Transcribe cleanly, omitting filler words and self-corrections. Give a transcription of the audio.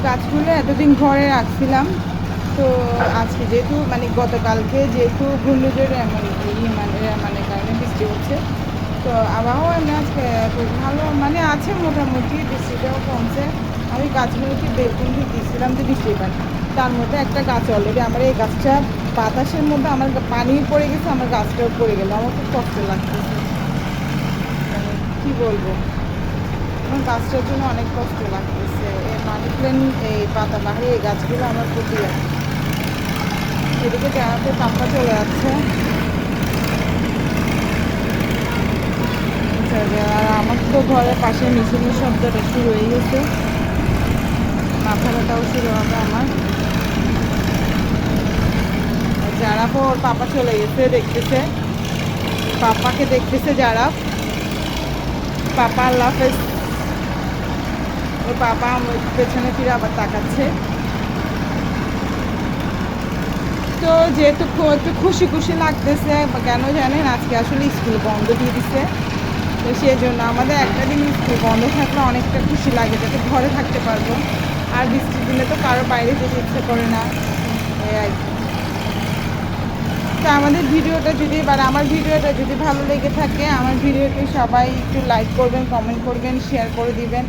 গাছগুলো এতদিন ঘরে রাখছিলাম। তো আজকে যেহেতু মানে গতকালকে যেহেতু ঘূর্ণিঝড় মানে কারণে বৃষ্টি হচ্ছে, তো আবহাওয়া এমনি আজকে খুব ভালো মানে আছে, মোটামুটি বৃষ্টিটাও কমছে। আমি গাছগুলোকে বেগুন দিয়ে দিয়েছিলাম যে বৃষ্টি পানি, তার মধ্যে একটা গাছ অলরেডি আমার এই গাছটা বাতাসের মধ্যে আমার পানি পড়ে গেছে, আমার গাছটাও পড়ে গেল, আমার খুব কষ্ট লাগতেছে। মানে কী বলবো, আমার গাছটার জন্য অনেক কষ্ট লাগতেছে। এই মানি প্ল্যান্ট, এই পাতাবাহারি এই গাছগুলো আমার প্রতি আছে। এদিকে জানাতে পাপা চলে যাচ্ছে, আর আমার তো ঘরের পাশে মেশিনের শব্দটা শুরু হয়ে গেছে, মাথা ব্যথাও শুরু হবে আমার। যারা ওর পাপা চলে গেছে, দেখতেছে পাপাকে, দেখতেছে যারা। পাপা আল্লাহ হাফেজ। ওর পাপা আমার পেছনে ফিরে আবার তাকাচ্ছে। তো যেহেতু একটু খুশি খুশি লাগতেছে, কেন জানেন, আজকে আসলে স্কুল বন্ধ দিয়ে দিছে। তো সেই জন্য আমাদের একটা দিন স্কুল বন্ধ থাকলে অনেকটা খুশি লাগে, যাতে ঘরে থাকতে পারবো। আর বৃষ্টির দিনে তো কারো বাইরে যেতে ইচ্ছে করে না, এই আর কি। তো আমাদের ভিডিওটা যদি আমার ভিডিওটা যদি ভালো লেগে থাকে, আমার ভিডিওটি সবাই একটু লাইক করবেন, কমেন্ট করবেন, শেয়ার করে দিবেন।